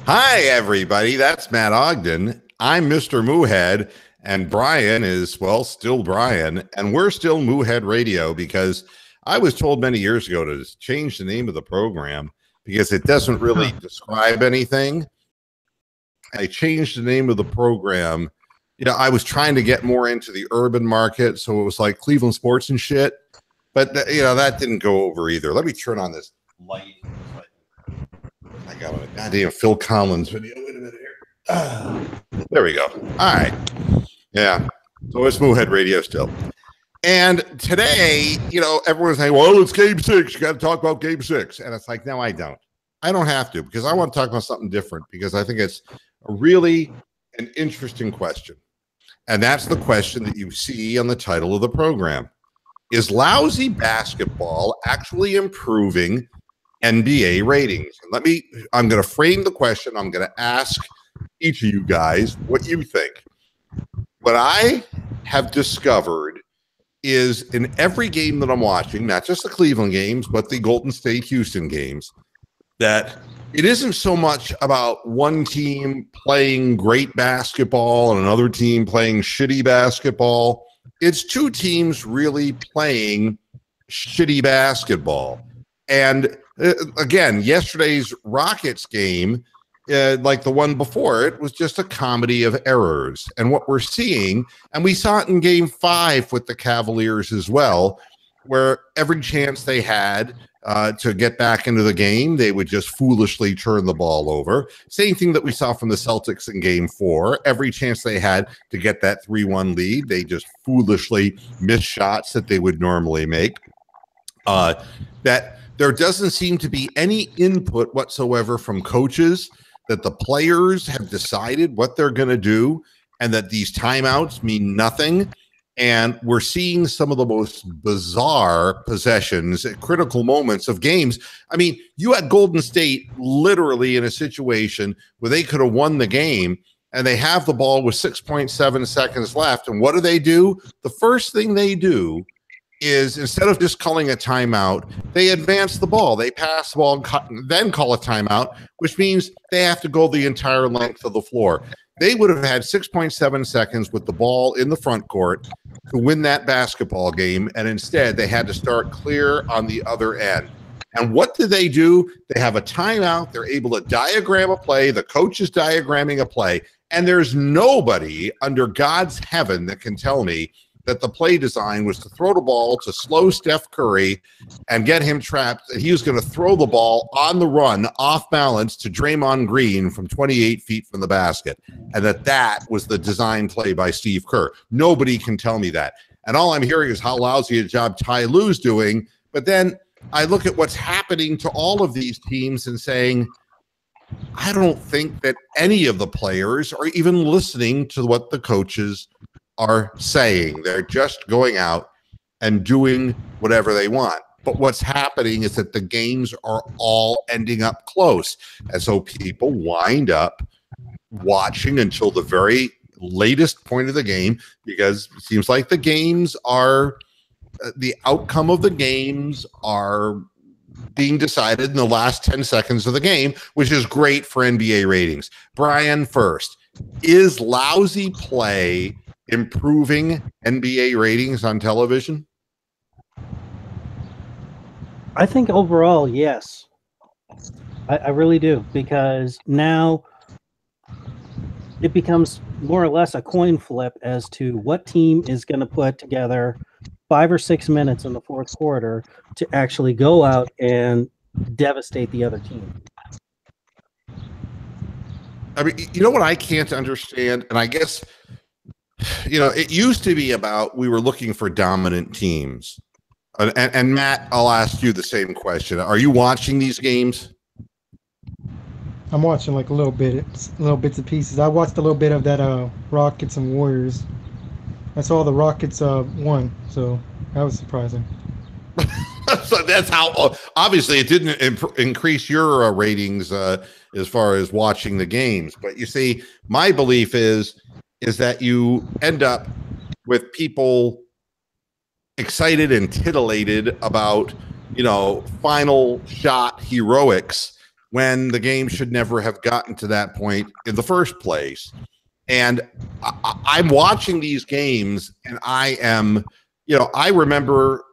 Hi, everybody. That's Matt Ogden. I'm Mr. Moohead, and Brian is, well, still Brian, and we're still Moohead Radio because I was told many years ago to change the name of the program because it doesn't really describe anything. I changed the name of the program. You know, I was trying to get more into the urban market, so it was like Cleveland sports and shit, but, that didn't go over either. Let me turn on this light. I got a goddamn Phil Collins video. Wait a minute here. There we go. All right. Yeah. So it's Moohead Radio still. And today, everyone's saying, well, it's game 6. You got to talk about game 6. And it's like, no, I don't. I don't have to because I want to talk about something different because I think it's really an interesting question. And that's the question that you see on the title of the program. Is lousy basketball actually improving NBA ratings? And I'm going to frame the question. I'm going to ask each of you guys what you think. What I have discovered is in every game that I'm watching, not just the Cleveland games, but the Golden State Houston games, that it isn't so much about one team playing great basketball and another team playing shitty basketball. It's two teams really playing shitty basketball. And again, yesterday's Rockets game, like the one before it, was just a comedy of errors. And what we're seeing, and we saw it in game 5 with the Cavaliers as well, where every chance they had to get back into the game, they would just foolishly turn the ball over. Same thing that we saw from the Celtics in game 4. Every chance they had to get that 3-1 lead, they just foolishly missed shots that they would normally make. That there doesn't seem to be any input whatsoever from coaches, that the players have decided what they're going to do and that these timeouts mean nothing. And we're seeing some of the most bizarre possessions at critical moments of games. I mean, you had Golden State literally in a situation where they could have won the game and they have the ball with 6.7 seconds left. And what do? The first thing they do is, instead of just calling a timeout, they advance the ball. They pass the ball and then call a timeout, which means they have to go the entire length of the floor. They would have had 6.7 seconds with the ball in the front court to win that basketball game, and instead they had to start clear on the other end. And what do? They have a timeout. They're able to diagram a play. The coach is diagramming a play, and there's nobody under God's heaven that can tell me that the play design was to throw the ball to slow Steph Curry and get him trapped. And he was going to throw the ball on the run off balance to Draymond Green from 28 feet from the basket. And that was the design play by Steve Kerr. Nobody can tell me that. And all I'm hearing is how lousy a job Ty Lue's doing. But then I look at what's happening to all of these teams and saying, I don't think that any of the players are even listening to what the coaches are saying. They're just going out and doing whatever they want. But what's happening is that the games are all ending up close. And so people wind up watching until the very latest point of the game, because it seems like the outcome of the games are being decided in the last 10 seconds of the game, which is great for NBA ratings. Brian, first, is lousy play improving NBA ratings on television? I think overall, yes. I really do, because now it becomes more or less a coin flip as to what team is going to put together 5 or 6 minutes in the fourth quarter to actually go out and devastate the other team. I mean, you know what I can't understand? And I guess, it used to be about we were looking for dominant teams. And Matt, I'll ask you the same question. Are you watching these games? I'm watching like little bits and pieces. I watched a little bit of that Rockets and Warriors. I saw the Rockets won, so that was surprising. So that's how, obviously, it didn't increase your ratings as far as watching the games. But you see, my belief is that you end up with people excited and titillated about, final shot heroics when the game should never have gotten to that point in the first place. And I'm watching these games, and I am, I remember,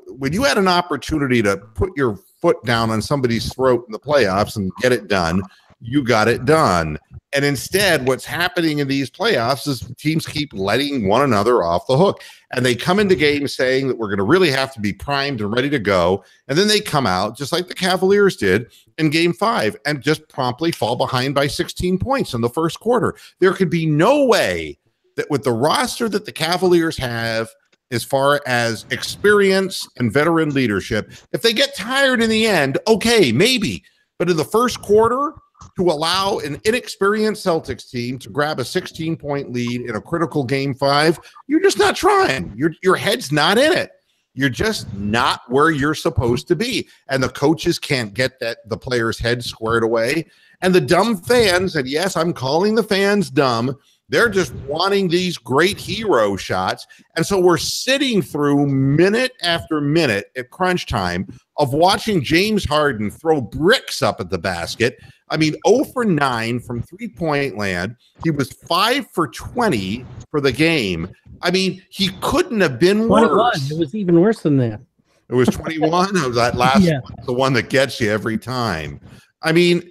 when you had an opportunity to put your foot down on somebody's throat in the playoffs and get it done, you got it done. And instead, what's happening in these playoffs is teams keep letting one another off the hook. And they come into games saying that we're going to really have to be primed and ready to go. And then they come out, just like the Cavaliers did in Game 5, and just promptly fall behind by 16 points in the first quarter. There could be no way that with the roster that the Cavaliers have, as far as experience and veteran leadership, if they get tired in the end, okay, maybe. But in the first quarter, to allow an inexperienced Celtics team to grab a 16-point lead in a critical Game 5, you're just not trying. Your head's not in it. You're just not where you're supposed to be. And the coaches can't get the players' heads squared away. And the dumb fans, and yes, I'm calling the fans dumb, they're just wanting these great hero shots. And so we're sitting through minute after minute at crunch time of watching James Harden throw bricks up at the basket. I mean, 0 for 9 from three-point land. He was 5 for 20 for the game. I mean, he couldn't have been 21. worse. It was even worse than that. It was 21. It was that last one, the one that gets you every time. I mean,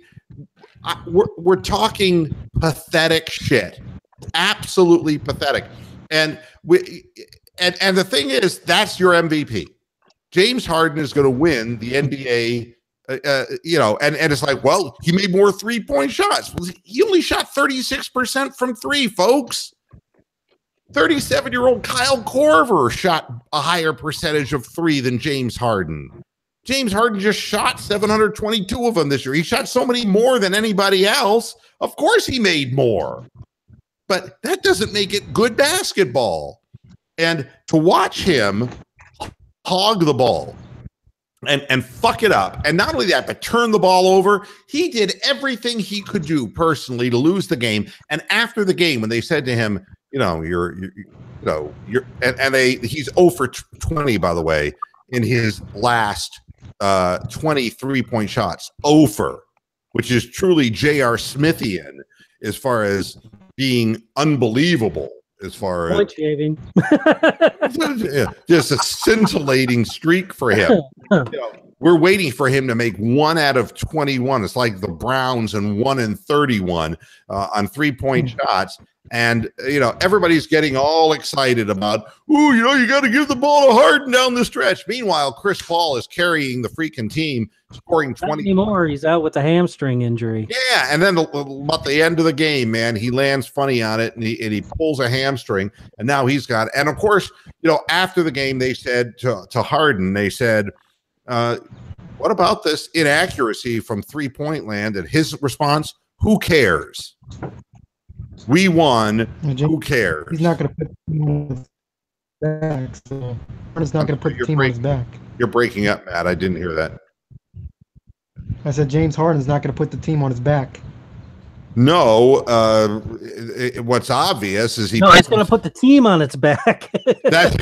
we're talking pathetic shit. Absolutely pathetic. And the thing is, that's your MVP. James Harden is going to win the NBA. And it's like, well, he made more 3-point shots. Well, he only shot 36% from three, folks. 37-year-old Kyle Korver shot a higher percentage of three than James Harden. James Harden just shot 722 of them this year. He shot so many more than anybody else. Of course he made more. But that doesn't make it good basketball. And to watch him hog the ball and fuck it up, and not only that, but turn the ball over, he did everything he could do personally to lose the game. And after the game, when they said to him, he's 0 for 20, by the way, in his last 23-point shots, 0 for, which is truly J.R. Smithian as far as being unbelievable, as far as shaving. Just a scintillating streak for him. We're waiting for him to make 1 out of 21. It's like the Browns and 1 in 31 on 3-point shots. And, everybody's getting all excited about, you got to give the ball to Harden down the stretch. Meanwhile, Chris Paul is carrying the freaking team, scoring 20. Not anymore. He's out with a hamstring injury. Yeah, and then about the end of the game, man, he lands funny on it, and he pulls a hamstring, and now he's got. And of course, after the game, they said to Harden, they said, "What about this inaccuracy from 3-point land?" And his response, "Who cares? We won. Who cares?" He's not going to put the team on his back. So Harden's not going to put the team on his back. You're breaking up, Matt. I didn't hear that. I said James Harden's not going to put the team on his back. No, what's obvious is he's going to put the team on its back. That's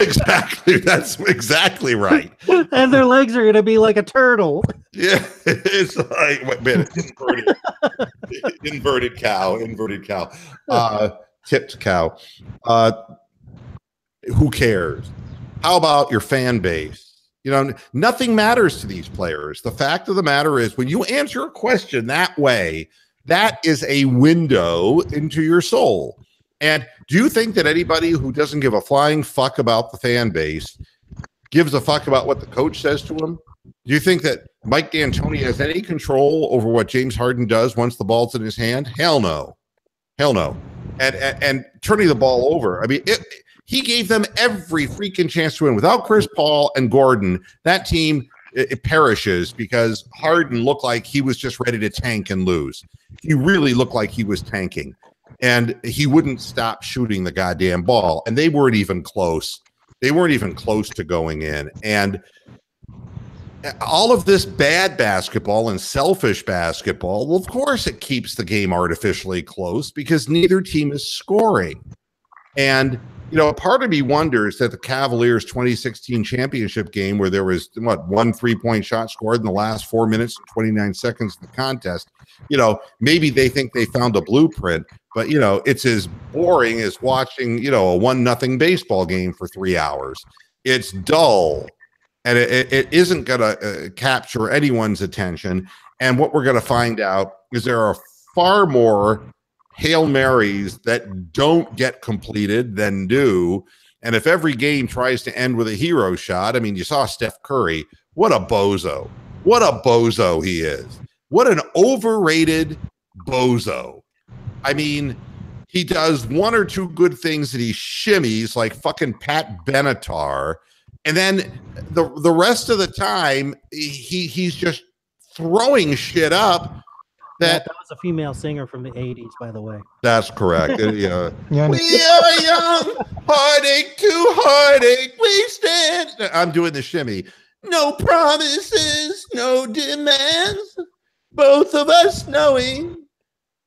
exactly right. And their legs are going to be like a turtle. Yeah, it's like inverted cow, tipped cow. Who cares? How about your fan base? Nothing matters to these players. The fact of the matter is, when you answer a question that way, that is a window into your soul. And do you think that anybody who doesn't give a flying fuck about the fan base gives a fuck about what the coach says to him? Do you think that Mike D'Antoni has any control over what James Harden does once the ball's in his hand? Hell no. And turning the ball over, I mean, he gave them every freaking chance to win. Without Chris Paul and Gordon, that team it perishes because Harden looked like he was just ready to tank and lose. He really looked like he was tanking, and he wouldn't stop shooting the goddamn ball. And they weren't even close. They weren't even close to going in. And all of this bad basketball and selfish basketball, well, of course it keeps the game artificially close because neither team is scoring. And part of me wonders that the Cavaliers 2016 championship game, where there was one 3-point shot scored in the last 4 minutes and 29 seconds of the contest, maybe they think they found a blueprint, but it's as boring as watching, a 1-0 baseball game for 3 hours. It's dull, and it isn't going to capture anyone's attention. And what we're going to find out is there are far more Hail Marys that don't get completed than do. And if every game tries to end with a hero shot, I mean, you saw Steph Curry. What a bozo. What a bozo he is. What an overrated bozo. I mean, he does one or two good things and he shimmies like fucking Pat Benatar. And then the rest of the time, he's just throwing shit up. That was a female singer from the 80s, by the way. That's correct. Yeah. We are young, heartache to heartache, we stand. I'm doing the shimmy. No promises, no demands. Both of us knowing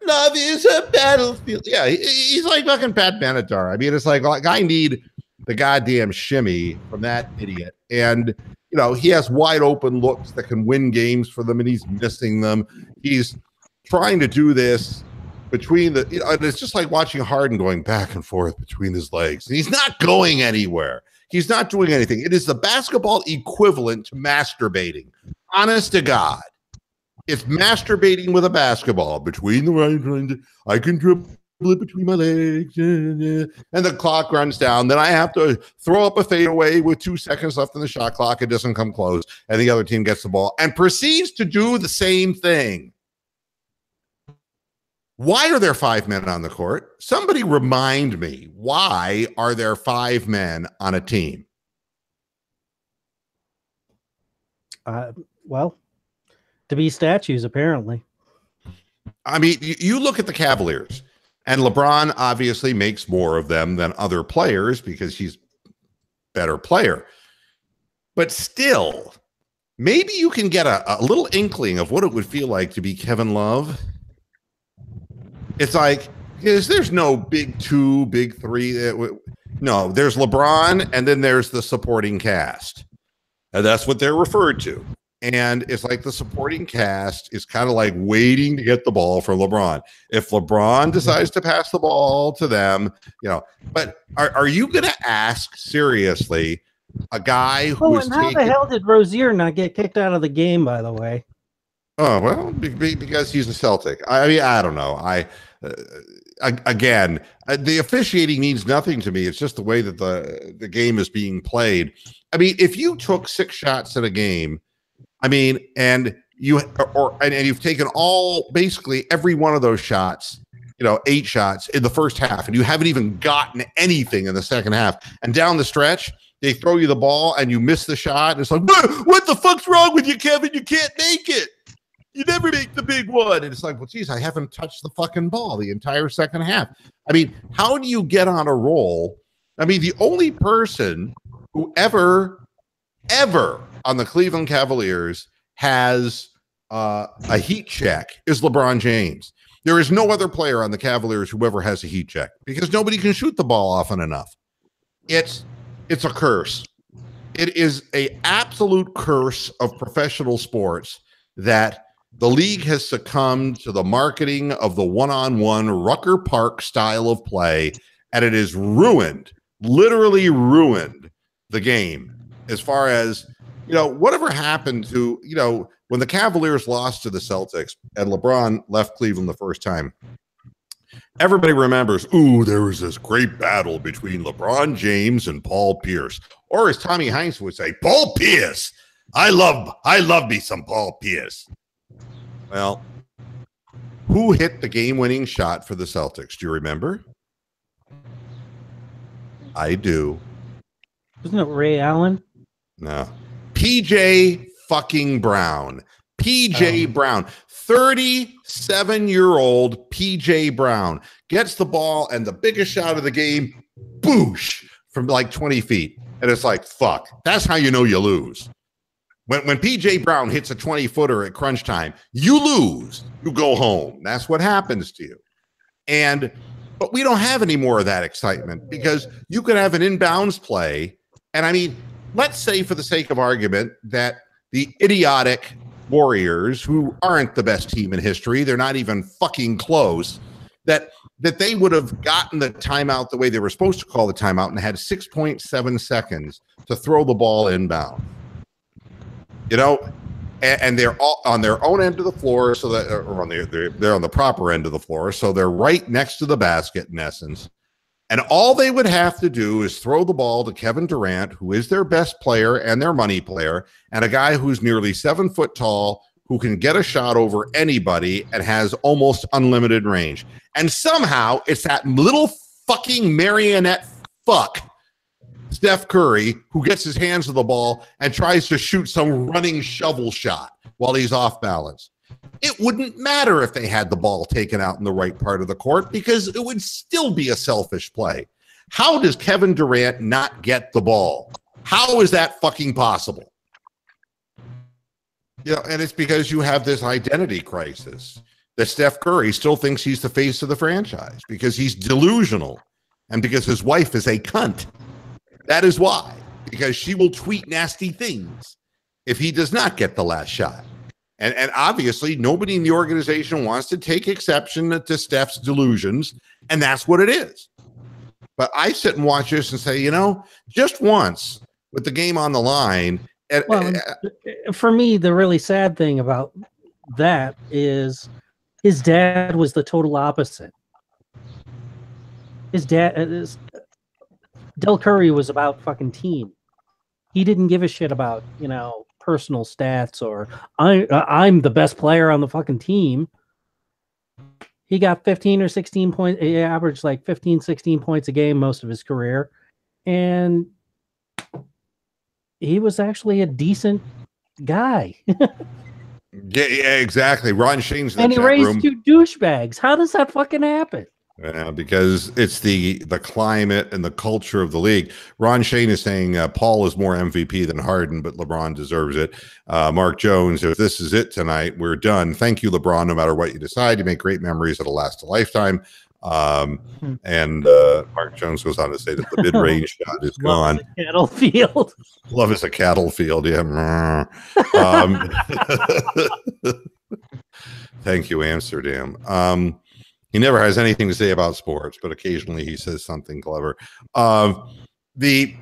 love is a battlefield. Yeah, he's like fucking Pat Benatar. I mean, it's like I need the goddamn shimmy from that idiot. And, he has wide open looks that can win games for them, and he's missing them. He's trying to do this between and it's just like watching Harden going back and forth between his legs. And he's not going anywhere. He's not doing anything. It is the basketball equivalent to masturbating. Honest to God. It's masturbating with a basketball between the right. I can dribble it between my legs. And the clock runs down. Then I have to throw up a fadeaway with 2 seconds left in the shot clock. It doesn't come close. And the other team gets the ball and proceeds to do the same thing. Why are there 5 men on the court? Somebody remind me, why are there 5 men on a team? Well, to be statues, apparently. I mean, you look at the Cavaliers, and LeBron obviously makes more of them than other players because he's a better player. But still, maybe you can get a little inkling of what it would feel like to be Kevin Love. It's like, there's no big 2, big 3. No, there's LeBron, and then there's the supporting cast. And that's what they're referred to. And it's like the supporting cast is kind of like waiting to get the ball from LeBron. If LeBron decides to pass the ball to them, but are you going to ask seriously a guy who is how the hell did Rozier not get kicked out of the game, by the way? Oh, well, because he's a Celtic. I mean, I don't know. Again, the officiating means nothing to me. It's just the way that the game is being played. I mean, if you took 6 shots in a game, I mean, and you've taken basically every one of those shots, 8 shots in the first half, and you haven't even gotten anything in the second half, and down the stretch, they throw you the ball and you miss the shot. And it's like, what the fuck's wrong with you, Kevin? You can't make it. You never make the big one. And it's like, well, geez, I haven't touched the fucking ball the entire second half. I mean, how do you get on a roll? I mean, the only person who ever on the Cleveland Cavaliers has a heat check is LeBron James. There is no other player on the Cavaliers who ever has a heat check because nobody can shoot the ball often enough. It's a curse. It is an absolute curse of professional sports that the league has succumbed to the marketing of the one-on-one Rucker Park style of play, and it has literally ruined the game as far as, whatever happened to, when the Cavaliers lost to the Celtics and LeBron left Cleveland the first time. Everybody remembers, there was this great battle between LeBron James and Paul Pierce. Or as Tommy Heinz would say, Paul Pierce. I love me some Paul Pierce. Well, who hit the game-winning shot for the Celtics? Do you remember? I do. Wasn't it Ray Allen? No. PJ fucking Brown. PJ Brown. 37-year-old PJ Brown gets the ball and the biggest shot of the game, boosh, from like 20 feet. And it's like, fuck. That's how you know you lose. When PJ Brown hits a 20-footer at crunch time, you lose. You go home. That's what happens to you. And But we don't have any more of that excitement because you could have an inbounds play. And I mean, let's say for the sake of argument that the idiotic Warriors, who aren't the best team in history, they're not even fucking close, that they would have gotten the timeout the way they were supposed to call the timeout and had 6.7 seconds to throw the ball inbound. You know, and they're all on their own end of the floor, so that they're on the proper end of the floor, so they're right next to the basket in essence. And all they would have to do is throw the ball to Kevin Durant, who is their best player and their money player, and a guy who's nearly 7 foot tall, who can get a shot over anybody and has almost unlimited range. And somehow it's that little fucking marionette fuck, Steph Curry, who gets his hands on the ball and tries to shoot some running shovel shot while he's off balance. It wouldn't matter if they had the ball taken out in the right part of the court because it would still be a selfish play. How does Kevin Durant not get the ball? How is that fucking possible? You know, and it's because you have this identity crisis that Steph Curry still thinks he's the face of the franchise because he's delusional and because his wife is a cunt. That is why, because she will tweet nasty things if he does not get the last shot. And obviously, nobody in the organization wants to take exception to Steph's delusions, and that's what it is. But I sit and watch this and say, you know, just once with the game on the line. For me, the really sad thing about that is his dad was the total opposite. His dad, Del Curry, was about fucking team. He didn't give a shit about, you know, personal stats or I'm the best player on the fucking team. He got 15 or 16 points. He averaged like 15, 16 points a game most of his career. And he was actually a decent guy. Yeah, exactly. Ron Shane's in the and he chat raised room. 2 douchebags. How does that fucking happen? Yeah, because it's the climate and the culture of the league. Ron Shane is saying Paul is more MVP than Harden, but LeBron deserves it. Mark Jones, if this is it tonight, we're done. Thank you, LeBron. No matter what you decide, you make great memories that'll last a lifetime. And Mark Jones goes on to say that the mid-range shot is gone. Love is a cattle field. Love is a cattle field. Yeah. Thank you, Amsterdam. He never has anything to say about sports, but occasionally he says something clever. The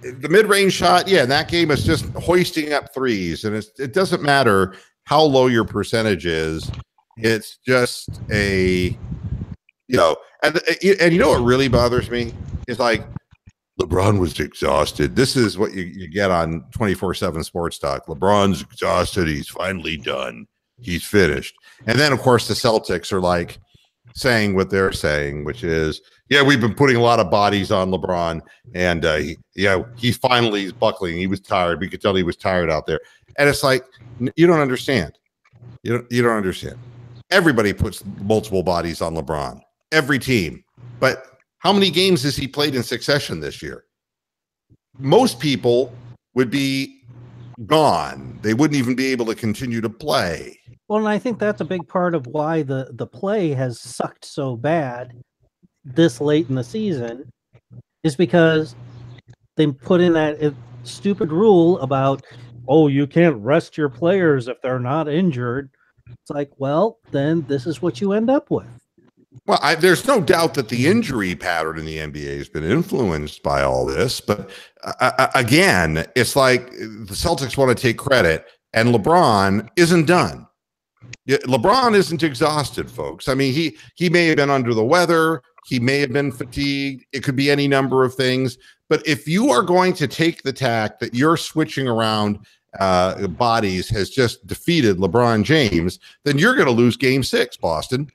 mid-range shot, yeah, in that game is just hoisting up threes, and it doesn't matter how low your percentage is. It's just a, you know, and you know what really bothers me is like LeBron was exhausted. This is what you get on 24/7 Sports Talk. LeBron's exhausted. He's finally done. He's finished. And then, of course, the Celtics are like saying what they're saying, which is, yeah, we've been putting a lot of bodies on LeBron, and he finally is buckling. He was tired. We could tell he was tired out there. And it's like, you don't understand. You don't understand. Everybody puts multiple bodies on LeBron. Every team. But how many games has he played in succession this year? Most people would be gone. They wouldn't even be able to continue to play. Well, and I think that's a big part of why the play has sucked so bad this late in the season, is because they put in that stupid rule about, oh, you can't rest your players if they're not injured. It's like, well, then this is what you end up with. Well, there's no doubt that the injury pattern in the NBA has been influenced by all this. But again, it's like the Celtics want to take credit, and LeBron isn't done. LeBron isn't exhausted, folks. I mean, he may have been under the weather. He may have been fatigued. It could be any number of things. But if you are going to take the tack that you're switching around bodies has just defeated LeBron James, then you're going to lose Game 6, Boston,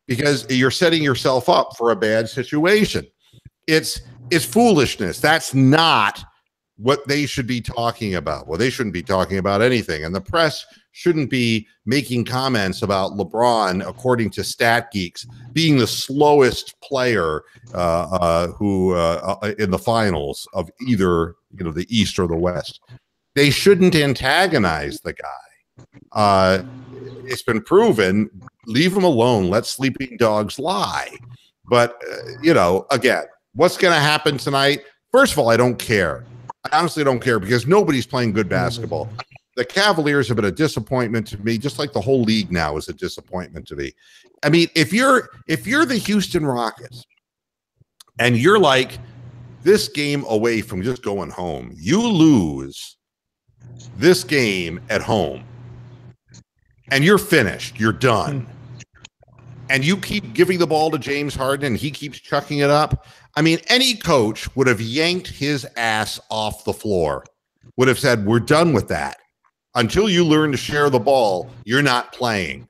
because you're setting yourself up for a bad situation. It's foolishness. That's not what they should be talking about. Well, they shouldn't be talking about anything. And the press shouldn't be making comments about LeBron, according to Stat Geeks, being the slowest player who in the finals of either, you know, the East or the West. They shouldn't antagonize the guy. It's been proven. Leave him alone. Let sleeping dogs lie. But, again, what's going to happen tonight? First of all, I don't care. I honestly don't care because nobody's playing good basketball. The Cavaliers have been a disappointment to me, just like the whole league now is a disappointment to me. I mean, if you're the Houston Rockets and you're like this game away from just going home, you lose this game at home and you're finished, you're done. And you keep giving the ball to James Harden and he keeps chucking it up. I mean, any coach would have yanked his ass off the floor, would have said, we're done with that. Until you learn to share the ball, you're not playing.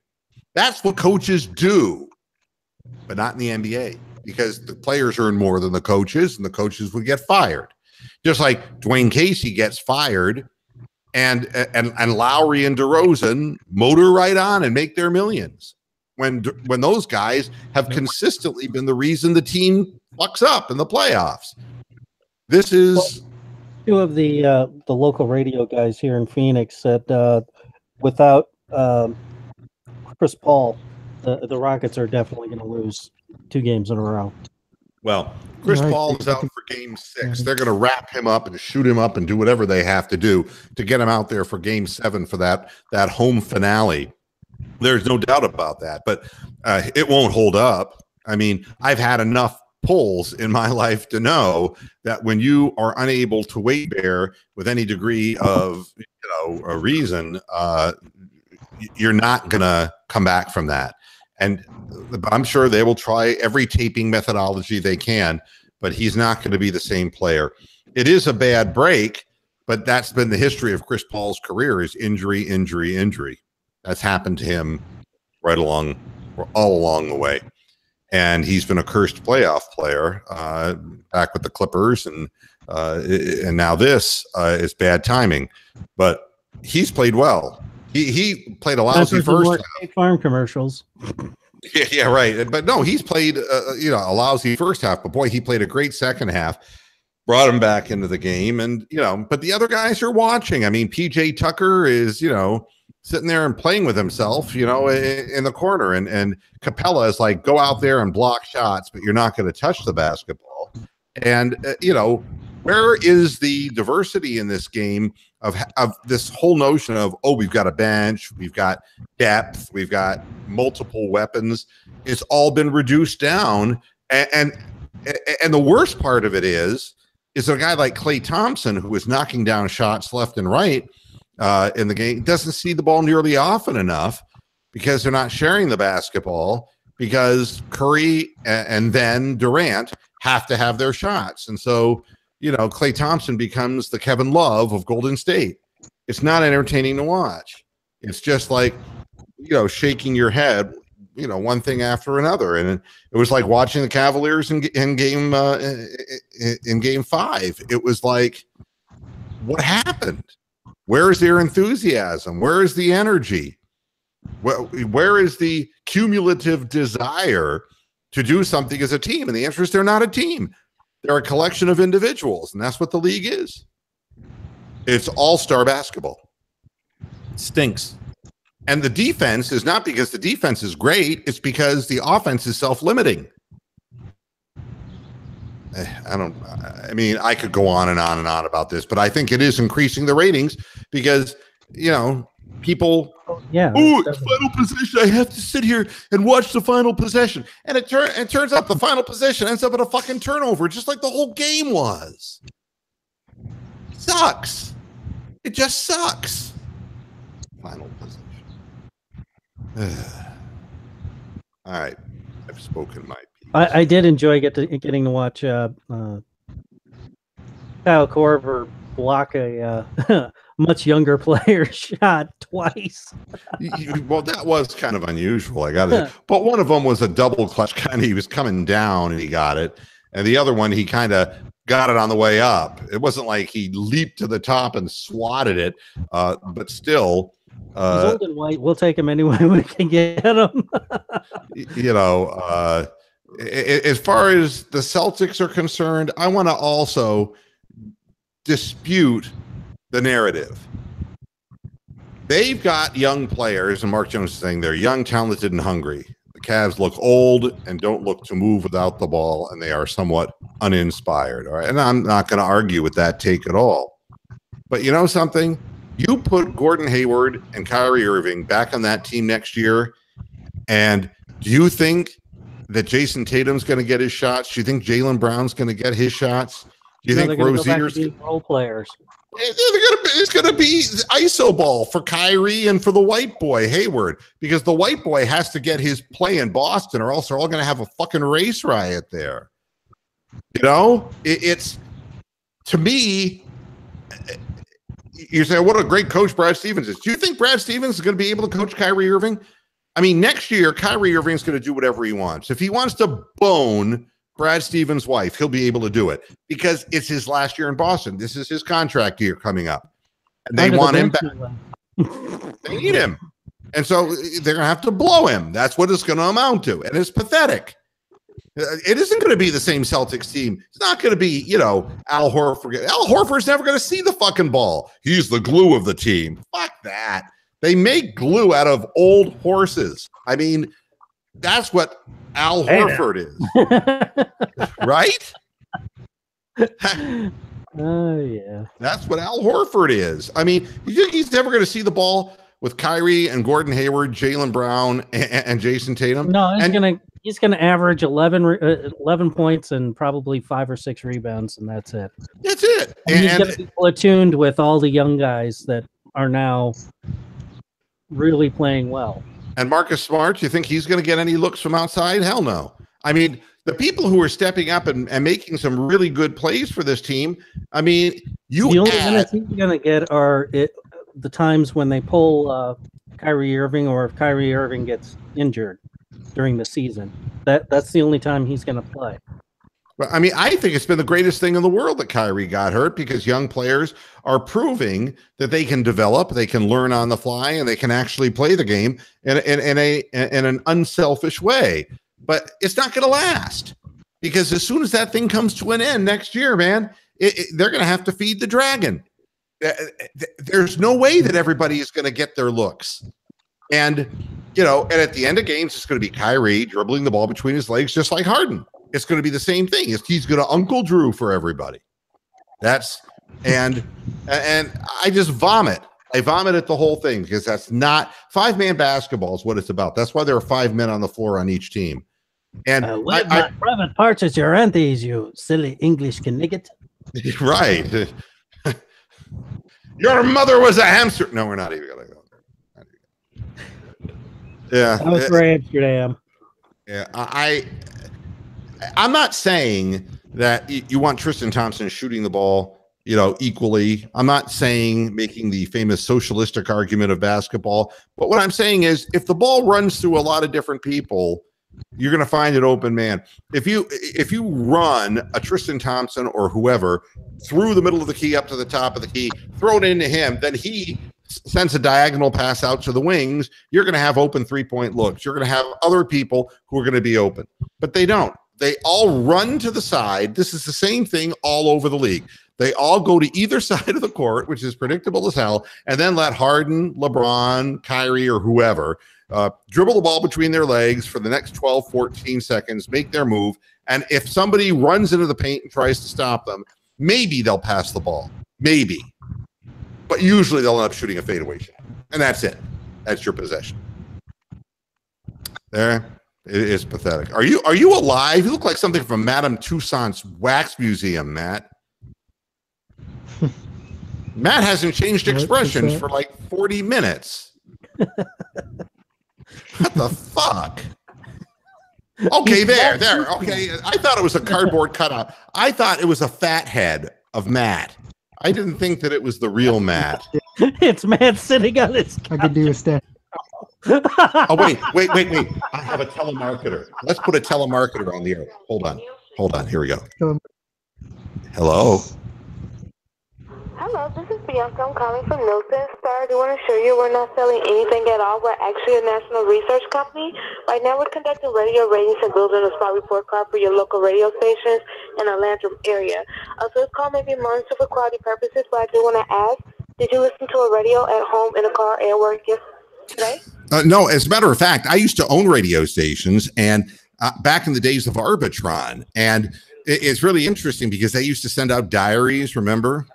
That's what coaches do, but not in the NBA because the players earn more than the coaches and the coaches would get fired. Just like Dwayne Casey gets fired and Lowry and DeRozan motor right on and make their millions. When those guys have consistently been the reason the team fucks up in the playoffs. This is two of the local radio guys here in Phoenix said without Chris Paul, the Rockets are definitely going to lose 2 games in a row. Well, Chris Paul is out for Game 6. They're going to wrap him up and shoot him up and do whatever they have to do to get him out there for Game 7 for that home finale. There's no doubt about that, but it won't hold up. I mean, I've had enough pulls in my life to know that when you are unable to weight bear with any degree of a reason, you're not going to come back from that. And I'm sure they will try every taping methodology they can, but he's not going to be the same player. It is a bad break, but that's been the history of Chris Paul's career is injury, injury, injury. That's happened to him all along the way. And he's been a cursed playoff player back with the Clippers. And now this is bad timing. But he's played well. He played a lousy first half. State Farm commercials. Yeah, right. But no, he's played a lousy first half. But boy, he played a great second half. Brought him back into the game. And, but the other guys are watching. I mean, PJ Tucker is, sitting there and playing with himself, in the corner. And Capella is like, go out there and block shots, but you're not going to touch the basketball. And, where is the diversity in this game of this whole notion of, we've got a bench, we've got depth, we've got multiple weapons. It's all been reduced down. And the worst part of it is a guy like Klay Thompson, who is knocking down shots left and right, in the game, doesn't see the ball nearly often enough because they're not sharing the basketball because Curry and then Durant have to have their shots. And so, Klay Thompson becomes the Kevin Love of Golden State. It's not entertaining to watch. It's just like, shaking your head, one thing after another. And it was like watching the Cavaliers in game 5. It was like, what happened? Where is their enthusiasm? Where is the energy? Where is the cumulative desire to do something as a team? And the answer is they're not a team. They're a collection of individuals, and that's what the league is. It's all-star basketball. It stinks. And the defense is not because the defense is great. It's because the offense is self-limiting. I could go on and on and on about this, but I think it is increasing the ratings because, people, it's final possession. I have to sit here and watch the final possession. And it turns out the final possession ends up in a fucking turnover, just like the whole game was. Sucks. It just sucks. Final possession. All right. I've spoken my piece. I did enjoy getting to watch Kyle Korver block a much younger player shot twice. Well, that was kind of unusual. I got it. But one of them was a double clutch kind of. He was coming down and he got it. And the other one, he kind of got it on the way up. It wasn't like he leaped to the top and swatted it. But still. He's old and white. We'll take him anyway we can get him. As far as the Celtics are concerned, I want to also dispute the narrative. They've got young players, and Mark Jones is saying they're young, talented, and hungry. The Cavs look old and don't look to move without the ball, and they are somewhat uninspired. All right, and I'm not going to argue with that take at all. But you know something? You put Gordon Hayward and Kyrie Irving back on that team next year, and do you think that Jason Tatum's going to get his shots? Do you think Jaylen Brown's going to get his shots? Do you think Rozier's role players? It's going to be iso ball for Kyrie and for the white boy Hayward, because the white boy has to get his play in Boston, or else they're all going to have a fucking race riot there. You know, it's to me. You're saying what a great coach Brad Stevens is. Do you think Brad Stevens is going to be able to coach Kyrie Irving? I mean, next year Kyrie Irving's going to do whatever he wants. If he wants to bone Brad Stevens' wife, he'll be able to do it because it's his last year in Boston. This is his contract year coming up. And they want him back. They need him. And so they're going to have to blow him. That's what it's going to amount to. And it's pathetic. It isn't going to be the same Celtics team. It's not going to be, Al Horford. Al Horford's never going to see the fucking ball. He's the glue of the team. Fuck that. They make glue out of old horses. I mean, that's what Al Horford is. Right? Oh, yeah. That's what Al Horford is. I mean, you think he's never going to see the ball with Kyrie and Gordon Hayward, Jaylen Brown, and Jason Tatum? No, he's gonna average 11 points and probably 5 or 6 rebounds, and that's it. That's it. And he's going to be platooned with all the young guys that are now really playing well. And Marcus Smart, you think he's going to get any looks from outside? Hell no. I mean, the people who are stepping up and making some really good plays for this team, I mean, the only minutes he's going to get are the times when they pull Kyrie Irving, or if Kyrie Irving gets injured during the season. That's the only time he's going to play. I mean, I think it's been the greatest thing in the world that Kyrie got hurt, because young players are proving that they can develop, they can learn on the fly, and they can actually play the game in an unselfish way. But it's not going to last, because as soon as that thing comes to an end next year, man, they're going to have to feed the dragon. There's no way that everybody is going to get their looks. And, and at the end of games, it's going to be Kyrie dribbling the ball between his legs, just like Harden. It's going to be the same thing. He's going to Uncle Drew for everybody. And I just vomit. I vomit at the whole thing, because that's not 5-man basketball is what it's about. That's why there are 5 men on the floor on each team. And my private parts is your aunties, you silly English knigget. Right. Your mother was a hamster. No, we're not even going to go there. Yeah. That was for Amsterdam. Yeah. I'm not saying that you want Tristan Thompson shooting the ball, equally. I'm not saying making the famous socialistic argument of basketball. But what I'm saying is, if the ball runs through a lot of different people, you're going to find an open man. If you run a Tristan Thompson or whoever through the middle of the key up to the top of the key, throw it into him, then he sends a diagonal pass out to the wings. You're going to have open 3-point looks. You're going to have other people who are going to be open, but they don't. They all run to the side. This is the same thing all over the league. They all go to either side of the court, which is predictable as hell, and then let Harden, LeBron, Kyrie, or whoever dribble the ball between their legs for the next 12, 14 seconds, make their move, and if somebody runs into the paint and tries to stop them, maybe they'll pass the ball. Maybe. But usually they'll end up shooting a fadeaway shot. And that's it. That's your possession. There. It is pathetic. Are you alive? You look like something from Madame Tussauds Wax Museum, Matt. Matt hasn't changed expressions for like 40 minutes. What the fuck? Okay, there. Okay, I thought it was a cardboard cutout. I thought it was a fat head of Matt. I didn't think that it was the real Matt. It's Matt sitting on his couch. I could do a step. Oh, wait. I have a telemarketer. Let's put a telemarketer on the air. Hold on. Here we go. Hello. Hello, this is Bianca. I'm calling from Nielsen. Sir, I do want to show you we're not selling anything at all. We're actually a national research company. Right now we're conducting radio ratings and building a spot report card for your local radio stations in the Landrum area. So this call may be monitored for quality purposes, but I do want to ask, did you listen to a radio at home, in a car, at work today? No, as a matter of fact, I used to own radio stations, and back in the days of Arbitron, and it's really interesting because they used to send out diaries. Remember?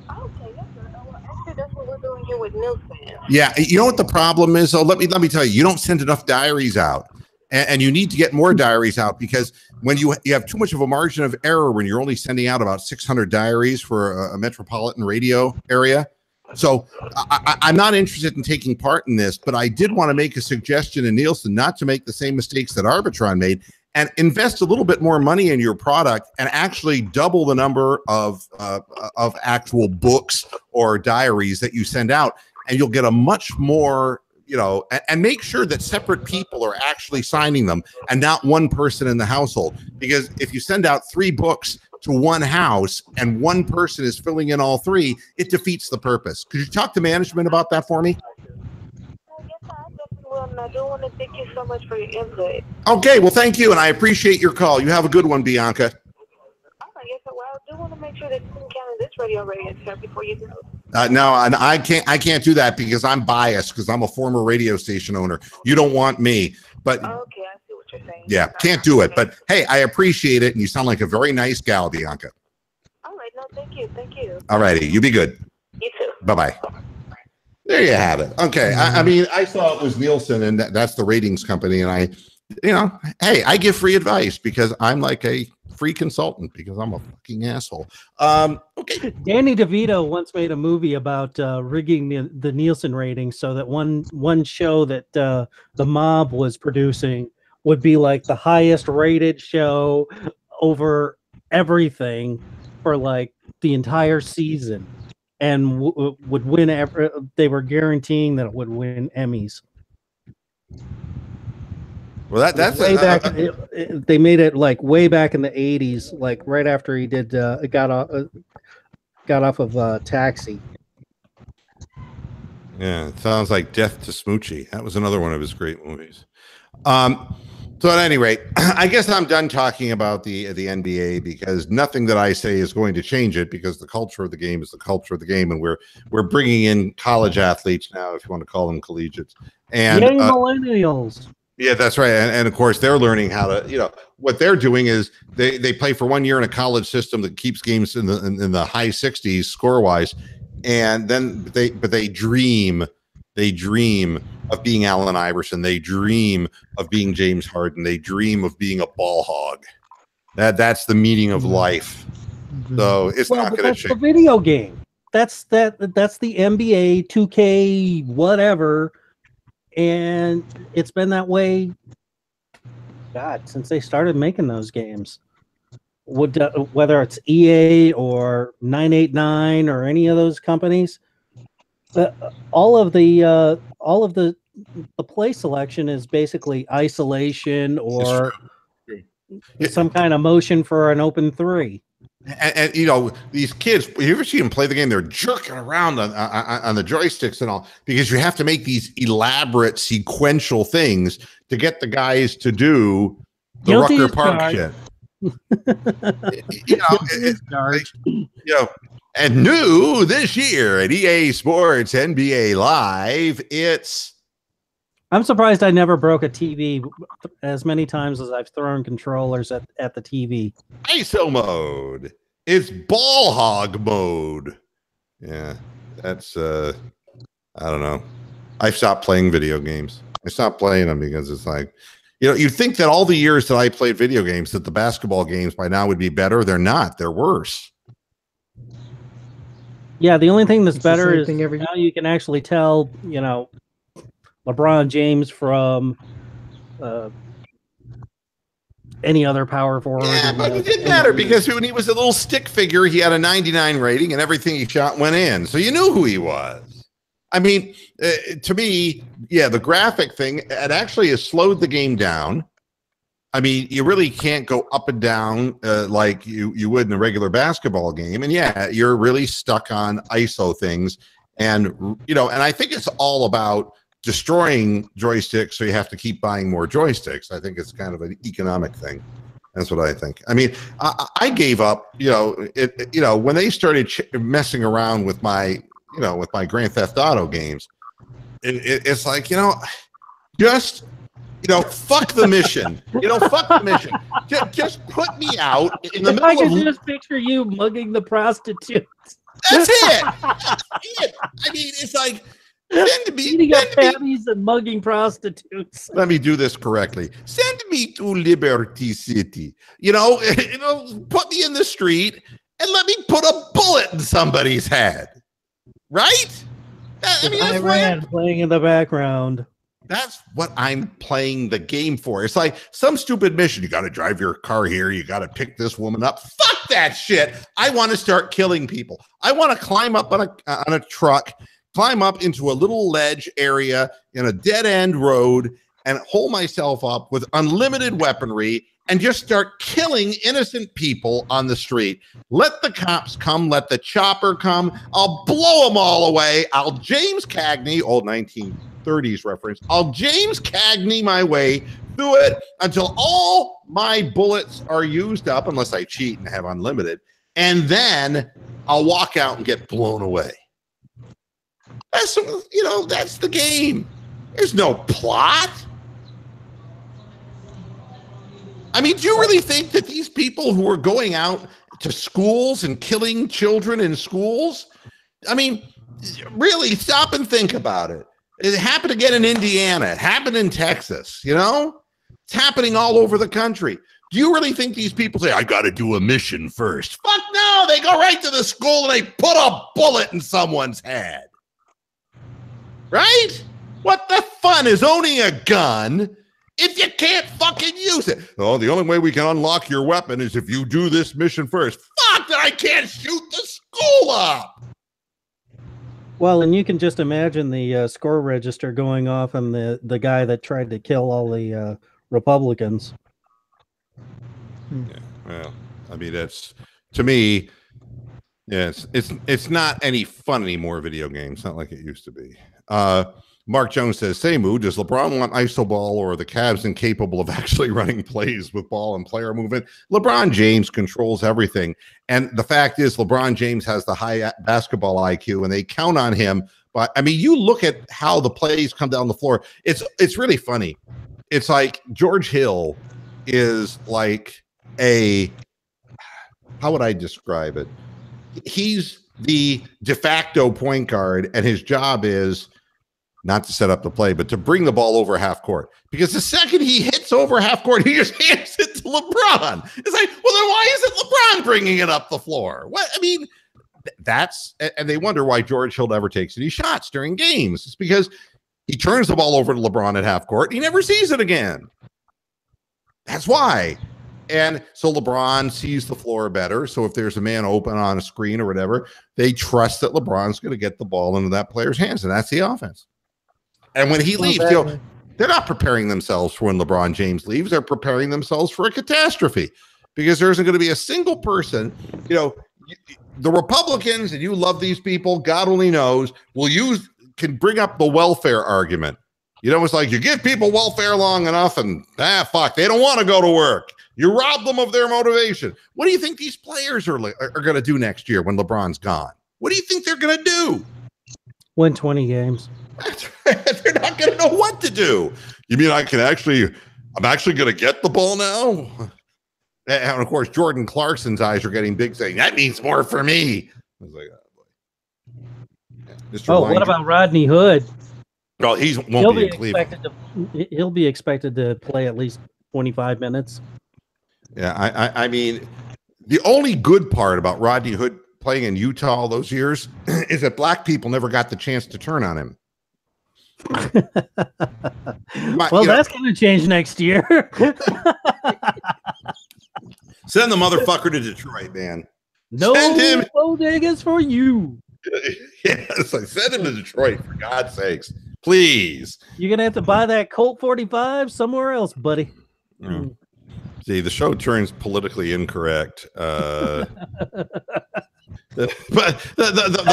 Okay, yes, sir. Well, actually, that's what we're doing here with Nielsen. Yeah, you know what the problem is? Oh, let me tell you, you don't send enough diaries out, and you need to get more diaries out because when you have too much of a margin of error when you're only sending out about 600 diaries for a metropolitan radio area. So I'm not interested in taking part in this, but I did want to make a suggestion in Nielsen not to make the same mistakes that Arbitron made and invest a little bit more money in your product and actually double the number of actual books or diaries that you send out. And you'll get a much more, and make sure that separate people are actually signing them and not one person in the household. Because if you send out 3 books to one house and one person is filling in all 3, it defeats the purpose. Could you talk to management about that for me? Yes, I definitely will. And I do want to thank you so much for your input. Okay, well, thank you. And I appreciate your call. You have a good one, Bianca. All right, yes, sir. Well, I do want to make sure that you can count this radio sir, before you go. No, and I can't do that because I'm biased because I'm a former radio station owner. You don't want me, but Okay, I see what you're saying. yeah, can't do it. But hey, I appreciate it, and you sound like a very nice gal, Bianca. All right, no, thank you. All righty, you be good. You too. Bye-bye. There you have it. Okay, I mean, I saw it was Nielsen, and that's the ratings company, and hey, I give free advice because I'm like a free consultant because I'm a fucking asshole. Okay. Danny DeVito once made a movie about rigging the Nielsen ratings so that one show that the mob was producing would be like the highest rated show over everything for like the entire season and would win. They were guaranteeing that it would win Emmys. Well, that's way back. They made it like way back in the 80s, like right after he did got off of Taxi. Yeah, it sounds like Death to Smoochie. That was another one of his great movies. So at any rate, I guess I'm done talking about the NBA because nothing that I say is going to change it because the culture of the game is the culture of the game, and we're bringing in college athletes now, if you want to call them collegiates, and young millennials. Yeah, that's right. And of course, they're learning how to, what they're doing is they play for 1 year in a college system that keeps games in the high 60s score wise. And then they dream of being Allen Iverson. They dream of being James Harden. They dream of being a ball hog. That's the meaning of life. So it's not going to change. That's the video game. That's the NBA 2K, whatever. And it's been that way, God, since they started making those games. Whether it's EA or 989 or any of those companies, all of the play selection is basically isolation or some kind of motion for an open 3. And these kids, you ever see them play the game? They're jerking around on the joysticks and all because you have to make these elaborate sequential things to get the guys to do the Rucker Park shit. And new this year at EA Sports NBA Live, I'm surprised I never broke a TV as many times as I've thrown controllers at the TV. ISO mode. It's ball hog mode. Yeah, that's I don't know. I've stopped playing video games. I stopped playing them because it's like, you'd think that all the years that I played video games that the basketball games by now would be better. They're not. They're worse. Yeah, the only thing that's better is now you can actually tell, LeBron James from any other power forward. Yeah, but it didn't matter because when he was a little stick figure, he had a 99 rating and everything he shot went in. So you knew who he was. I mean, to me, yeah, the graphic thing, it actually has slowed the game down. I mean, you really can't go up and down like you would in a regular basketball game. And yeah, you're really stuck on ISO things. And, and I think it's all about destroying joysticks, so you have to keep buying more joysticks. I think it's kind of an economic thing. That's what I think. I mean, I gave up, when they started messing around with my, with my Grand Theft Auto games, It's like, just, fuck the mission. Fuck the mission. Just put me out in the middle I can just picture you mugging the prostitutes. That's it. That's it. I mean, it's like, eating up patties and mugging prostitutes. Let me do this correctly. Send me to Liberty City. Put me in the street and let me put a bullet in somebody's head. Right? Iran playing in the background. That's what I'm playing the game for. It's like some stupid mission. You got to drive your car here. You got to pick this woman up. Fuck that shit. I want to start killing people. I want to climb up on a truck, climb up into a little ledge area in a dead end road and hold myself up with unlimited weaponry and just start killing innocent people on the street. Let the cops come. Let the chopper come. I'll blow them all away. I'll James Cagney, old 1930s reference. I'll James Cagney my way through it until all my bullets are used up, unless I cheat and have unlimited. And then I'll walk out and get blown away. That's the game. There's no plot. I mean, do you really think that these people who are going out to schools and killing children in schools, I mean, really stop and think about it. It happened again in Indiana. It happened in Texas, It's happening all over the country. Do you really think these people say, I got to do a mission first? Fuck no. They go right to the school and they put a bullet in someone's head. Right? What the fun is owning a gun if you can't fucking use it? Oh, the only way we can unlock your weapon is if you do this mission first. Fuck that, I can't shoot the school up. Well, and you can just imagine the score register going off on the guy that tried to kill all the Republicans. Yeah, well, I mean, that's, to me, yes, it's not any fun anymore, video games. Not like it used to be. Mark Jones says, Samu, does LeBron want iso ball, or are the Cavs incapable of actually running plays with ball and player movement? LeBron James controls everything. And the fact is, LeBron James has the high basketball IQ, and they count on him. But, I mean, you look at how the plays come down the floor. It's really funny. It's like George Hill is like how would I describe it? He's the de facto point guard, and his job is not to set up the play, but to bring the ball over half court. Because the second he hits over half court, he just hands it to LeBron. It's like, well, then why isn't LeBron bringing it up the floor? What? I mean, and they wonder why George Hill never takes any shots during games. It's because he turns the ball over to LeBron at half court. He never sees it again. That's why. And so LeBron sees the floor better. So if there's a man open on a screen or whatever, they trust that LeBron's going to get the ball into that player's hands. And that's the offense. And when he leaves, they're not preparing themselves for when LeBron James leaves. They're preparing themselves for a catastrophe, because there isn't going to be a single person, the Republicans, and you love these people, God only knows, can bring up the welfare argument. It's like you give people welfare long enough and fuck, they don't want to go to work. You rob them of their motivation. What do you think these players are going to do next year when LeBron's gone? What do you think they're going to do? Win 20 games. They're not going to know what to do. You mean I'm actually going to get the ball now? And of course, Jordan Clarkson's eyes are getting big, saying that means more for me. I was like, oh boy. Yeah, what about Rodney Hood? Well, won't be in Cleveland. He'll be expected to play at least 25 minutes. Yeah, I mean, the only good part about Rodney Hood playing in Utah all those years is that black people never got the chance to turn on him. That's going to change next year. Send the motherfucker to Detroit, man. No bodegas for you. Yes, send him to Detroit, for God's sakes. Please. You're going to have to buy that Colt 45 somewhere else, buddy. Mm. See, the show turns politically incorrect. But the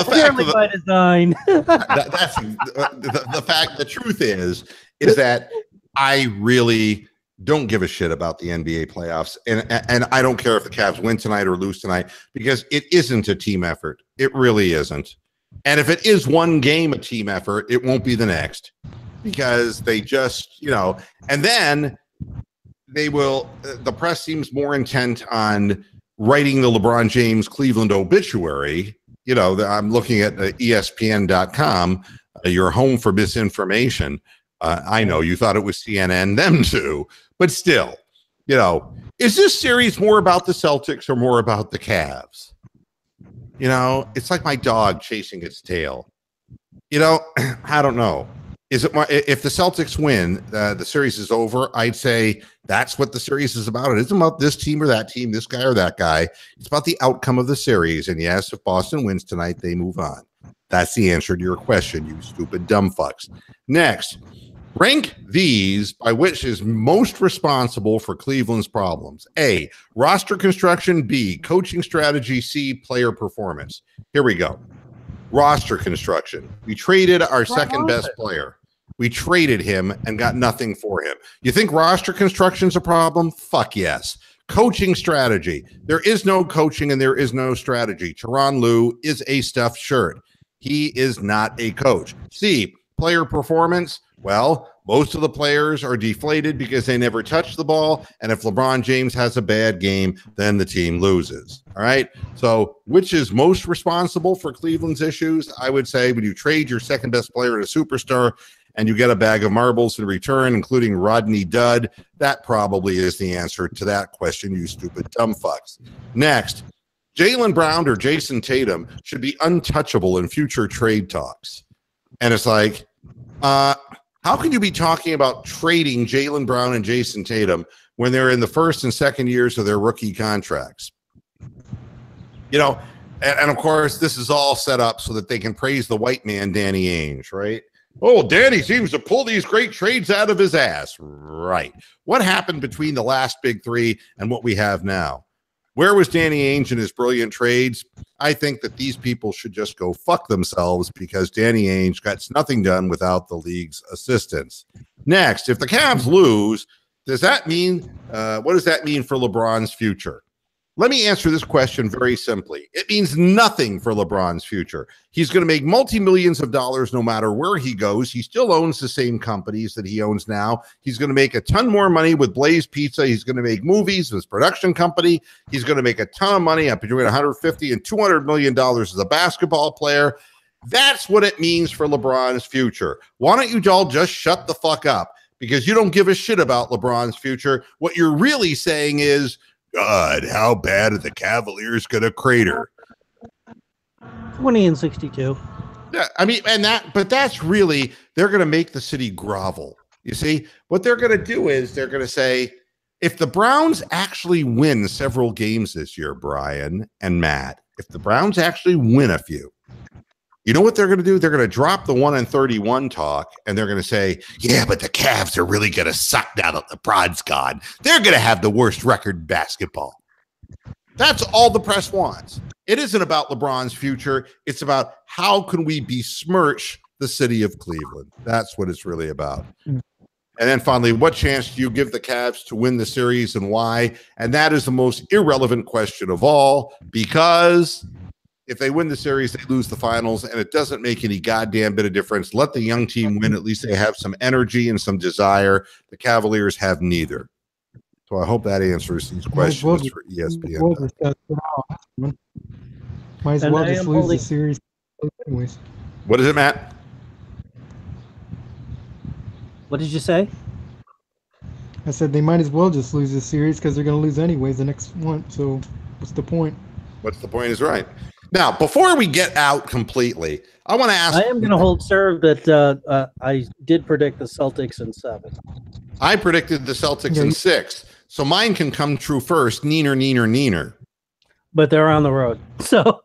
fact by design. That's the fact. The truth is that I really don't give a shit about the NBA playoffs, and I don't care if the Cavs win tonight or lose tonight, because it isn't a team effort. It really isn't. And if it is one game a team effort, it won't be the next because they just, and then they will, the press seems more intent on writing the LeBron James Cleveland obituary. I'm looking at ESPN.com, your home for misinformation. I know you thought it was CNN, them too, but still, is this series more about the Celtics or more about the Cavs? It's like my dog chasing its tail. I don't know. Is it if the Celtics win, the series is over? I'd say that's what the series is about. It isn't about this team or that team, this guy or that guy. It's about the outcome of the series. And yes, if Boston wins tonight, they move on. That's the answer to your question, you stupid dumb fucks. Next, rank these by which is most responsible for Cleveland's problems. A, roster construction. B, coaching strategy. C, player performance. Here we go. Roster construction. We traded our second best player. We traded him and got nothing for him. You think roster construction's a problem? Fuck yes. Coaching strategy. There is no coaching and there is no strategy. Tyronn Lue is a stuffed shirt. He is not a coach. C, player performance. Well, most of the players are deflated because they never touch the ball. And if LeBron James has a bad game, then the team loses. All right. So which is most responsible for Cleveland's issues? I would say when you trade your second best player to a superstar and you get a bag of marbles in return, including Rodney Judd, that probably is the answer to that question, you stupid dumb fucks. Next, Jaylen Brown or Jason Tatum should be untouchable in future trade talks. And it's like, how can you be talking about trading Jaylen Brown and Jason Tatum when they're in the first and second years of their rookie contracts? And of course, this is all set up so that they can praise the white man, Danny Ainge, right? Oh, Danny seems to pull these great trades out of his ass. Right. What happened between the last big three and what we have now? Where was Danny Ainge in his brilliant trades? I think that these people should just go fuck themselves because Danny Ainge got nothing done without the league's assistance. Next, if the Cavs lose, does that mean, what does that mean for LeBron's future? Let me answer this question very simply. It means nothing for LeBron's future. He's going to make multi-millions of dollars no matter where he goes. He still owns the same companies that he owns now. He's going to make a ton more money with Blaze Pizza. He's going to make movies with his production company. He's going to make a ton of money up between $150 and $200 million as a basketball player. That's what it means for LeBron's future. Why don't you all just shut the fuck up? Because you don't give a shit about LeBron's future. What you're really saying is, God, how bad are the Cavaliers going to crater? 20-62. Yeah, I mean, but that's really, they're going to make the city grovel. You see, what they're going to do is they're going to say, if the Browns actually win several games this year, Brian and Matt, if the Browns actually win a few, you know what they're going to do? They're going to drop the 1-31 talk, and they're going to say, yeah, but the Cavs are really going to suck now that LeBron's gone. They're going to have the worst record in basketball. That's all the press wants. It isn't about LeBron's future. It's about how can we besmirch the city of Cleveland. That's what it's really about. And then finally, what chance do you give the Cavs to win the series and why? And that is the most irrelevant question of all, because if they win the series, they lose the finals, and it doesn't make any goddamn bit of difference. Let the young team win. At least they have some energy and some desire. The Cavaliers have neither. So I hope that answers these questions for ESPN. Might as well just lose the series anyways. What is it, Matt? What did you say? I said they might as well just lose the series because they're going to lose anyways the next one. So what's the point? What's the point is right. Now, before we get out completely, I want to ask. I am going to hold serve that I did predict the Celtics in 7. I predicted the Celtics in 6. So mine can come true first. Neener. But they're on the road. So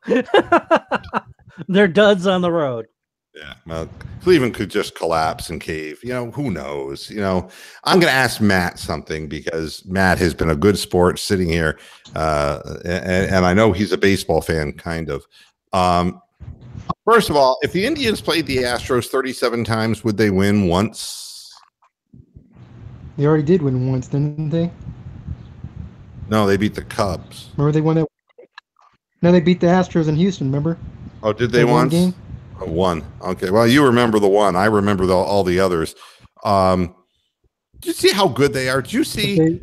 they're duds on the road. Yeah. Well, Cleveland could just collapse and cave. Who knows? I'm going to ask Matt something because Matt has been a good sport sitting here. And I know he's a baseball fan, kind of. First of all, if the Indians played the Astros 37 times, would they win once? They already did win once, didn't they? No, they beat the Cubs. Remember they won that? No, they beat the Astros in Houston, remember? Oh, did they once? Game? One. Okay. Well, you remember the one. I remember all the others. Did you see how good they are? Did you see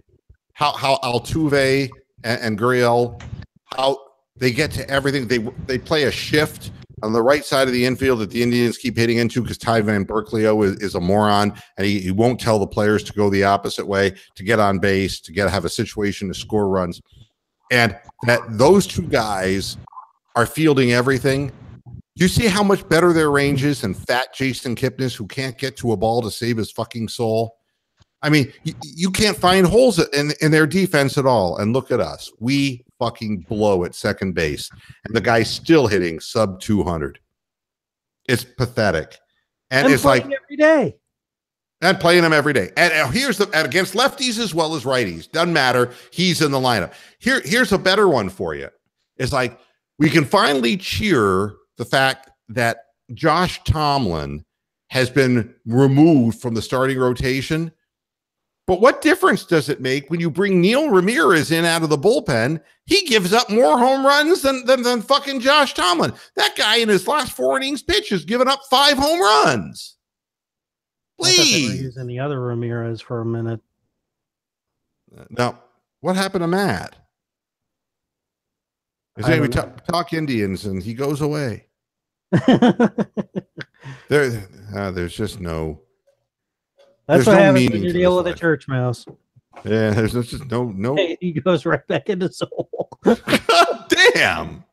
how Altuve and Gurriel, how they get to everything? They play a shift on the right side of the infield that the Indians keep hitting into because Ty Van Berkeley is a moron, and he won't tell the players to go the opposite way to get on base, to have a situation to score runs. And that those two guys are fielding everything. You see how much better their range is than fat Jason Kipnis, who can't get to a ball to save his fucking soul. I mean, you can't find holes in their defense at all. And look at us. We fucking blow at second base. And the guy's still hitting sub 200. It's pathetic. And it's like every day. And playing him every day. And here's and against lefties as well as righties. Doesn't matter. He's in the lineup. Here's a better one for you. It's like we can finally cheer the fact that Josh Tomlin has been removed from the starting rotation. But what difference does it make when you bring Neil Ramirez in out of the bullpen? He gives up more home runs than fucking Josh Tomlin. That guy in his last 4 innings pitch has given up 5 home runs. Please. I thought they were using the other Ramirez for a minute. Now, what happened to Matt? We talk Indians and he goes away. There's just no. That's what happens when you deal with a church mouse. Yeah, there's just no. He goes right back into soul. God damn!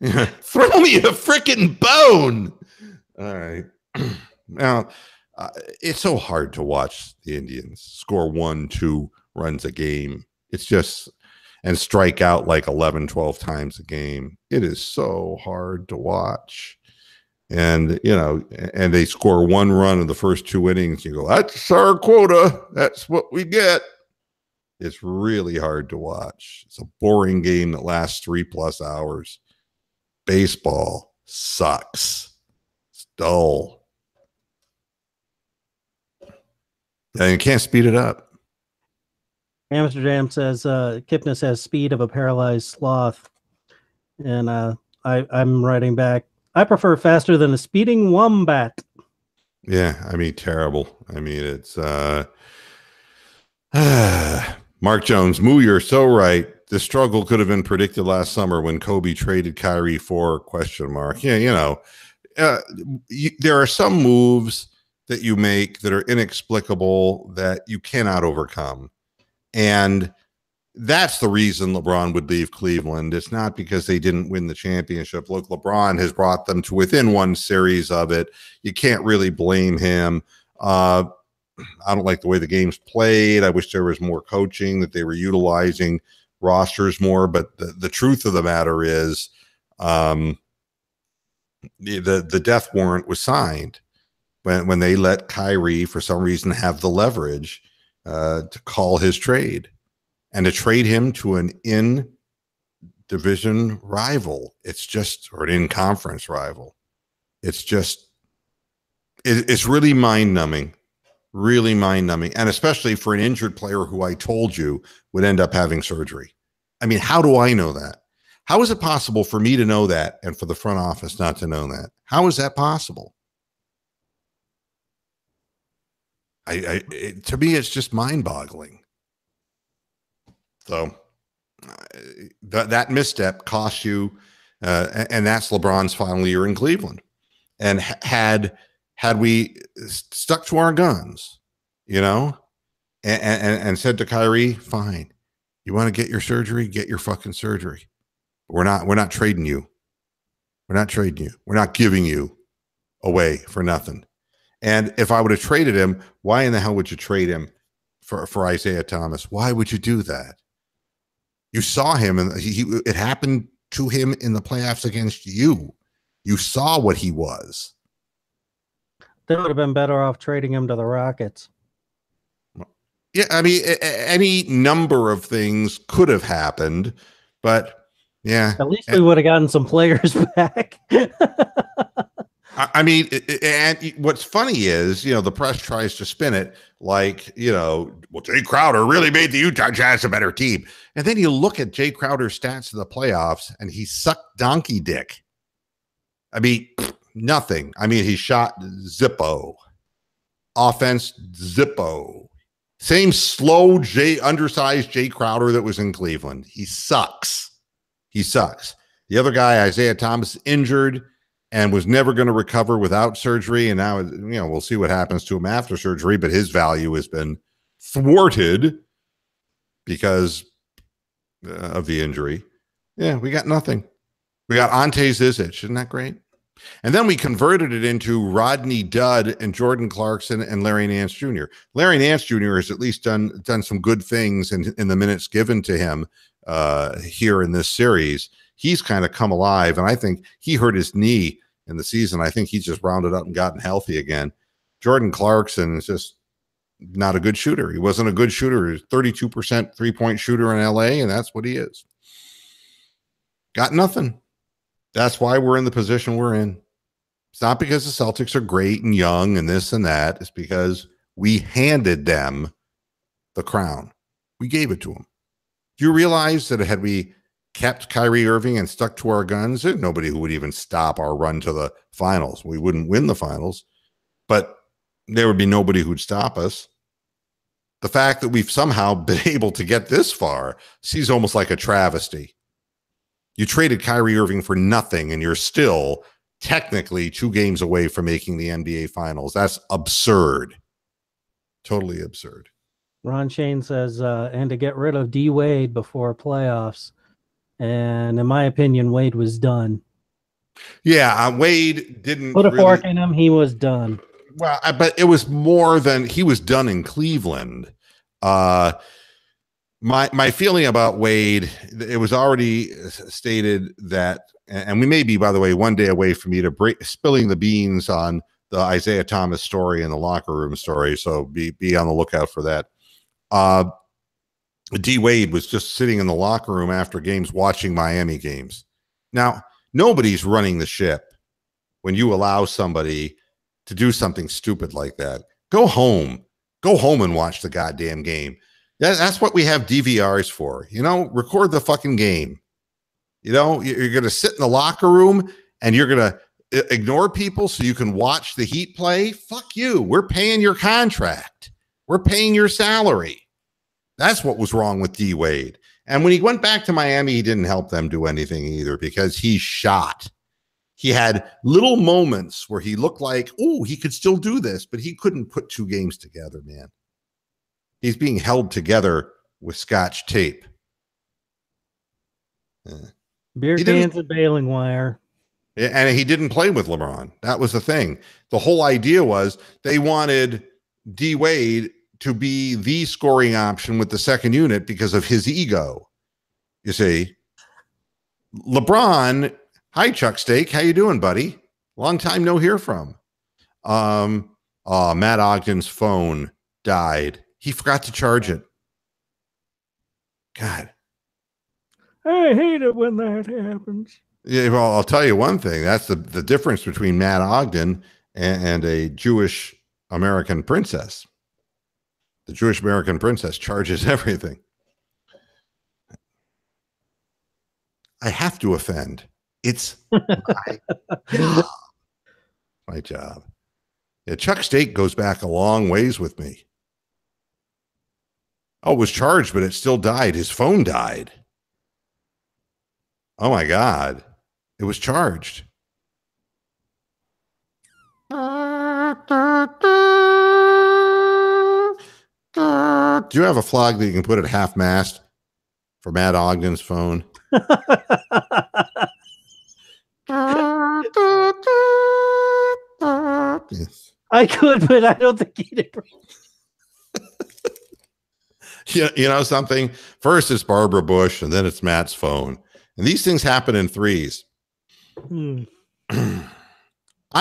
Throw me a freaking bone. All right. Now, it's so hard to watch the Indians score 1-2 runs a game. It's just and strike out like 11, 12 times a game. It is so hard to watch. And, and they score 1 run in the first 2 innings. You go, that's our quota. That's what we get. It's really hard to watch. It's a boring game that lasts 3+ hours. Baseball sucks. It's dull. And you can't speed it up. Amsterdam says Kipnis has speed of a paralyzed sloth. And I'm writing back, I prefer faster than a speeding wombat. Yeah, I mean, terrible. I mean, it's Mark Jones. Moo, you're so right. The struggle could have been predicted last summer when Kobe traded Kyrie for ? Yeah, there are some moves that you make that are inexplicable that you cannot overcome. And that's the reason LeBron would leave Cleveland. It's not because they didn't win the championship. Look, LeBron has brought them to within 1 series of it. You can't really blame him. I don't like the way the game's played. I wish there was more coaching, that they were utilizing rosters more. But the truth of the matter is the death warrant was signed when they let Kyrie, for some reason, have the leverage to call his trade. And to trade him to an in-division rival, or an in-conference rival. It's really mind-numbing, and especially for an injured player who I told you would end up having surgery. I mean, how do I know that? How is it possible for me to know that and for the front office not to know that? How is that possible? To me, it's just mind-boggling. So that misstep cost you, and that's LeBron's final year in Cleveland. And had we stuck to our guns, and said to Kyrie, fine, you want to get your surgery, get your fucking surgery. We're not trading you. We're not trading you. We're not giving you away for nothing. And if I would have traded him, why in the hell would you trade him for Isaiah Thomas? Why would you do that? You saw him, and it happened to him in the playoffs against you. You saw what he was. They would have been better off trading him to the Rockets. Yeah, I mean, any number of things could have happened, but yeah. At least we would have gotten some players back. I mean, and what's funny is, the press tries to spin it like, well, Jay Crowder really made the Utah Jazz a better team. And then you look at Jay Crowder's stats in the playoffs, and he sucked donkey dick. I mean, Nothing. I mean, he shot Zippo. Offense, Zippo. Same slow, undersized Jay Crowder that was in Cleveland. He sucks. He sucks. The other guy, Isaiah Thomas, injured and was never going to recover without surgery. And now, we'll see what happens to him after surgery, but his value has been thwarted because of the injury. Yeah, we got nothing. We got Ante Zizic. Isn't that great? And then we converted it into Rodney Dudd and Jordan Clarkson and Larry Nance Jr. Larry Nance Jr. has at least done some good things in the minutes given to him here in this series. He's kind of come alive, and I think he hurt his knee in the season. I think he's just rounded up and gotten healthy again. Jordan Clarkson is just not a good shooter. He wasn't a good shooter. He's 32% three-point shooter in LA, and that's what he is. Got nothing. That's why we're in the position we're in. It's not because the Celtics are great and young and this and that. It's because we handed them the crown. We gave it to them. Do you realize that had we kept Kyrie Irving and stuck to our guns, there's nobody who would even stop our run to the finals. We wouldn't win the finals, but there would be nobody who'd stop us. The fact that we've somehow been able to get this far seems almost like a travesty. You traded Kyrie Irving for nothing, and you're still technically 2 games away from making the NBA Finals. That's absurd. Totally absurd. Ron Shane says, and to get rid of D. Wade before playoffs. And in my opinion, Wade was done. Yeah, Wade didn't put a fork in him. He was done. Well, but it was more than he was done in Cleveland. My feeling about Wade, it was already stated that, and we may be, by the way, one day away from me to spilling the beans on the Isaiah Thomas story and the locker room story. So be on the lookout for that. D. Wade was just sitting in the locker room after games watching Miami games. Now, nobody's running the ship when you allow somebody to do something stupid like that. Go home. Go home and watch the goddamn game. That's what we have DVRs for. Record the fucking game. You're going to sit in the locker room and you're going to ignore people so you can watch the Heat play. Fuck you. We're paying your contract. We're paying your salary. That's what was wrong with D. Wade. And when he went back to Miami, he didn't help them do anything either because he shot. He had little moments where he looked like, oh, he could still do this, but he couldn't put 2 games together, man. He's being held together with Scotch tape. Beer cans and baling wire. And he didn't play with LeBron. That was the thing. The whole idea was they wanted D. Wade to be the scoring option with the second unit because of his ego. You see, LeBron, hi, Chuck Steak. How you doing, buddy? Long time no hear from. Matt Ogden's phone died. He forgot to charge it. God. I hate it when that happens. Yeah, well, I'll tell you one thing. That's the difference between Matt Ogden and a Jewish American princess. The Jewish American princess charges everything. I have to offend. It's my job. Yeah, Chuck Steak goes back a long ways with me. Oh, it was charged, but it still died. His phone died. Oh, my God. It was charged. Do you have a flag that you can put at half mast for Matt Ogden's phone? Yes. I could, but I don't think he'd agree. You know something? First it's Barbara Bush, and then it's Matt's phone. And these things happen in threes. I'm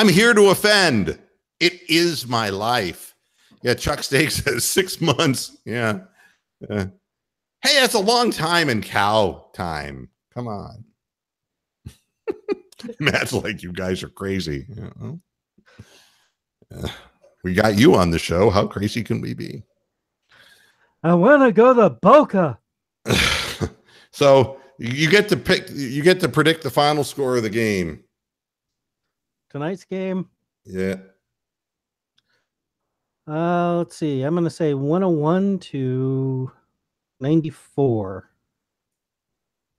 here to offend. It is my life. Yeah, Chuck Steak says 6 months. Yeah. Hey, that's a long time in cow time. Come on. Matt's like, you guys are crazy. We got you on the show. How crazy can we be? I want to go to Boca. So you get to pick. You get to predict the final score of the game. tonight's game. Yeah. Let's see. I'm going to say 101-94.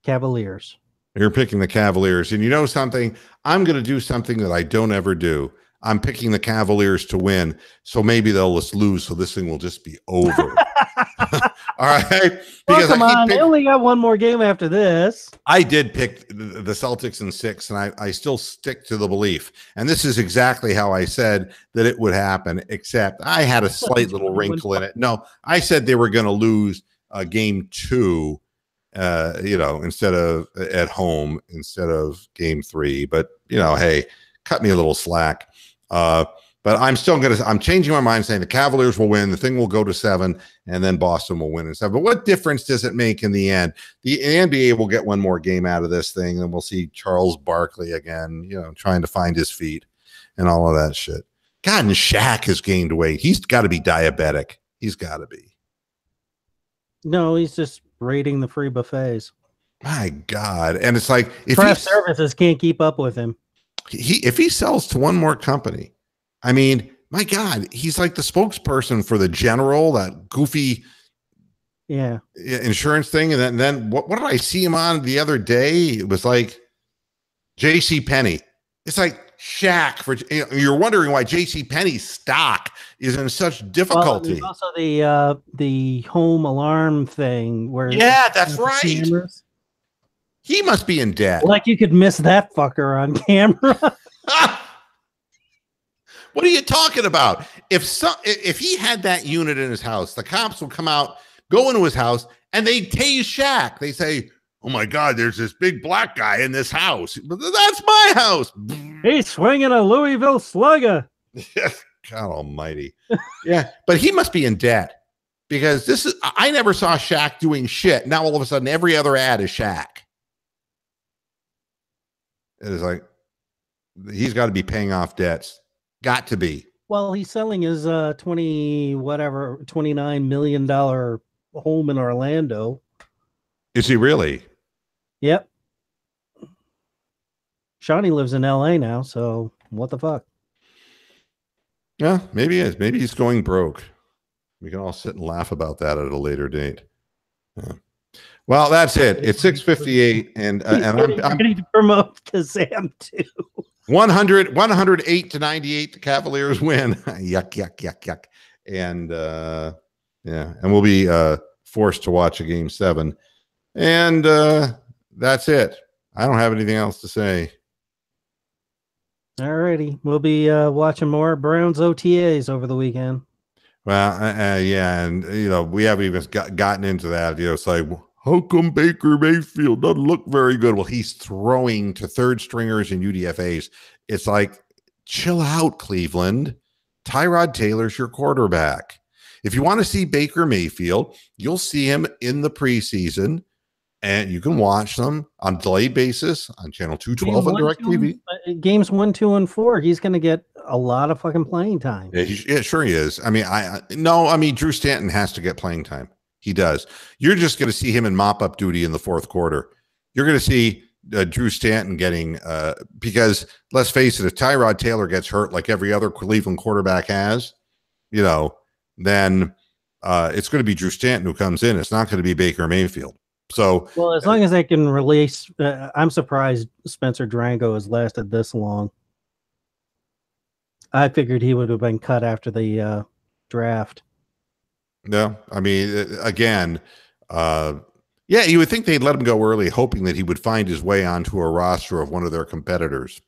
Cavaliers. You're picking the Cavaliers. And you know something? I'm going to do something that I don't ever do. I'm picking the Cavaliers to win. So maybe they'll just lose. So this thing will just be over. All right. Because come on. They only got one more game after this. I did pick the Celtics in 6, and I still stick to the belief. And this is exactly how I said that it would happen, except I had a slight little wrinkle in it. No, I said they were going to lose game 2. Instead of at home, instead of game 3, but hey, cut me a little slack. But I'm changing my mind, saying the Cavaliers will win. The thing will go to 7, and then Boston will win in 7. But what difference does it make in the end? The NBA will get one more game out of this thing, and we'll see Charles Barkley again, trying to find his feet and all of that shit. God, and Shaq has gained weight. He's got to be diabetic. He's got to be. No, he's just raiding the free buffets. My God. And it's like, if craft services can't keep up with him. If he sells to one more company, I mean, my God, he's like the spokesperson for the General, that goofy insurance thing. And then what did I see him on the other day? It was like J.C. Penney. It's like Shaq. You're wondering why J.C. Penney's stock is in such difficulty. Well, also the home alarm thing where that's right. Cameras. He must be in debt. Like you could miss that fucker on camera. What are you talking about? If he had that unit in his house, the cops would come out, go into his house, and they tase Shaq. They say, "Oh my God, there's this big black guy in this house. That's my house." He's swinging a Louisville Slugger. God Almighty. Yeah, but he must be in debt because I never saw Shaq doing shit. Now all of a sudden, every other ad is Shaq. It is like he's got to be paying off debts. Got to be. Well, he's selling his $29 million home in Orlando. Is he really? Yep. Shawnee lives in LA now, so what the fuck? Yeah, maybe he is. Maybe he's going broke. We can all sit and laugh about that at a later date. Yeah. Well, that's it. It's 6:58, and I'm ready to promote Kazam too. 108-98. The Cavaliers win. Yuck. And and we'll be forced to watch a game 7. And that's it. I don't have anything else to say. All righty. We'll be watching more Browns OTAs over the weekend. Well, and we haven't even gotten into that. It's like, how come Baker Mayfield doesn't look very good? Well, he's throwing to third stringers and UDFAs. It's like, chill out, Cleveland. Tyrod Taylor's your quarterback. If you want to see Baker Mayfield, you'll see him in the preseason, and you can watch them on delayed basis on channel 212 on DirecTV. Games 1, 2, and 4, he's going to get a lot of fucking playing time. Yeah, sure he is. I mean, Drew Stanton has to get playing time. He does. You're just going to see him in mop-up duty in the fourth quarter. You're going to see Drew Stanton getting because let's face it, if Tyrod Taylor gets hurt like every other Cleveland quarterback has, then it's going to be Drew Stanton who comes in. It's not going to be Baker Mayfield. So, well, as long as they can release, I'm surprised Spencer Drango has lasted this long. I figured he would have been cut after the draft. No, I mean, again, you would think they'd let him go early, hoping that he would find his way onto a roster of one of their competitors.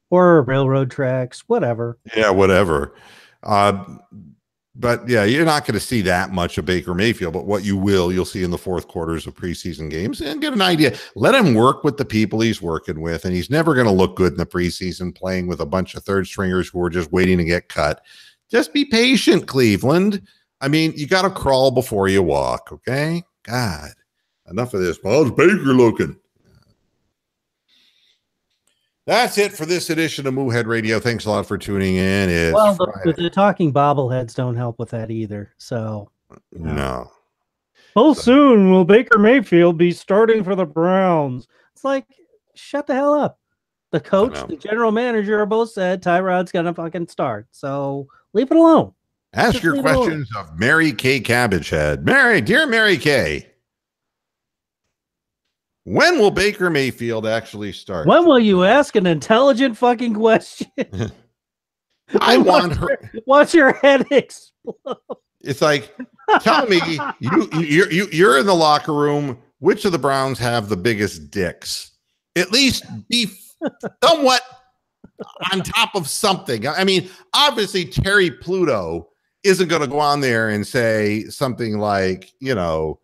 Or railroad tracks, whatever. Yeah, whatever. But yeah, you're not going to see that much of Baker Mayfield, but what you'll see in the fourth quarters of preseason games and get an idea. Let him work with the people he's working with, and he's never going to look good in the preseason playing with a bunch of third stringers who are just waiting to get cut. Just be patient, Cleveland. I mean, you got to crawl before you walk, okay? God, enough of this. How's Baker looking? That's it for this edition of Moohead Radio. Thanks a lot for tuning in. The talking bobbleheads don't help with that either. So no. Soon will Baker Mayfield be starting for the Browns? It's like, shut the hell up. The coach, the general manager both said Tyrod's going to fucking start. So leave it alone. Ask your questions of Mary Kay Cabbagehead. Dear Mary Kay, when will Baker Mayfield actually start? When will you ask an intelligent fucking question? I want her. Watch your head explode. It's like, tell me, you're in the locker room. Which of the Browns have the biggest dicks? At least be somewhat on top of something. I mean, obviously, Terry Pluto isn't going to go on there and say something like, Batonio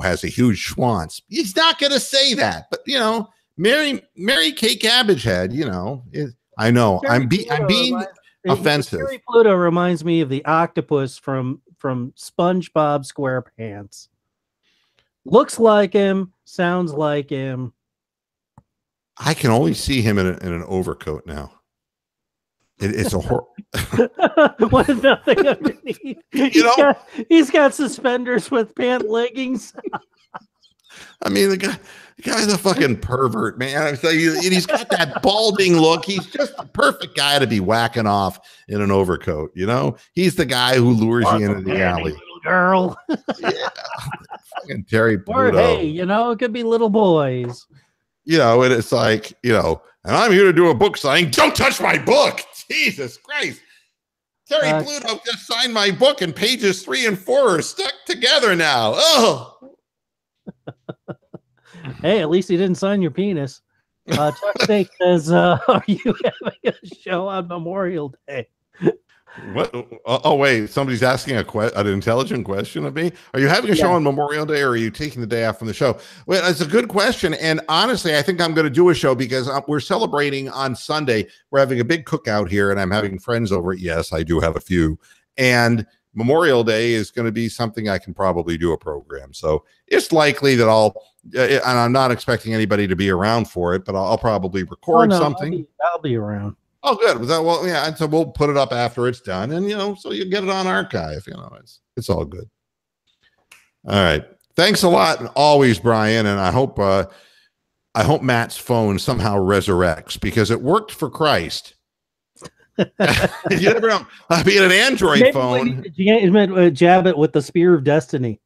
has a huge schwanz. He's not going to say that. But, Mary Kay Cabbagehead, I know. I'm being offensive. Terry Pluto reminds me of the octopus from SpongeBob SquarePants. Looks like him, sounds like him. I can only see him in an overcoat now. It's a horror. With nothing underneath. He's got suspenders with pant leggings. I mean, the guy's a fucking pervert, man. I tell you, and he's got that balding look. He's just the perfect guy to be whacking off in an overcoat. He's the guy who lures you into the alley. Little girl. Yeah, fucking Terry Pluto. Or hey, it could be little boys. And it's like, and I'm here to do a book signing. Don't touch my book. Jesus Christ. Terry Pluto just signed my book, and pages 3 and 4 are stuck together now. Oh. Hey, at least he didn't sign your penis. Chuck Snake says, are you having a show on Memorial Day? What? Oh, wait. Somebody's asking an intelligent question of me. Are you having a show on Memorial Day, or are you taking the day off from the show? Well, it's a good question. And honestly, I think I'm going to do a show because we're celebrating on Sunday. We're having a big cookout here, and I'm having friends over. Yes, I do have a few. And Memorial Day is going to be something I can probably do a program. So it's likely that and I'm not expecting anybody to be around for it, but I'll probably record something. I'll be around. Oh, good. Well, yeah. So we'll put it up after it's done, and so you get it on archive. It's all good. All right. Thanks a lot, always, Brian. And I hope Matt's phone somehow resurrects, because it worked for Christ. You never know. I mean, an Android phone. Jab it with the spear of destiny.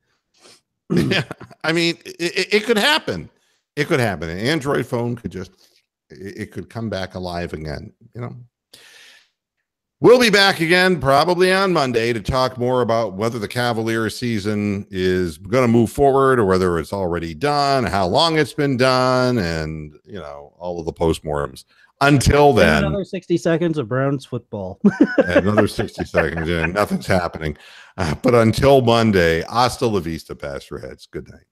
Yeah, I mean, it could happen. It could happen. An Android phone could it could come back alive again. We'll be back again probably on Monday to talk more about whether the Cavaliers season is going to move forward or whether it's already done, how long it's been done, and all of the postmortems. Until then, another 60 seconds of Browns football. Another 60 seconds in, nothing's happening. But until Monday, hasta la vista, Pastor Heads. Good night.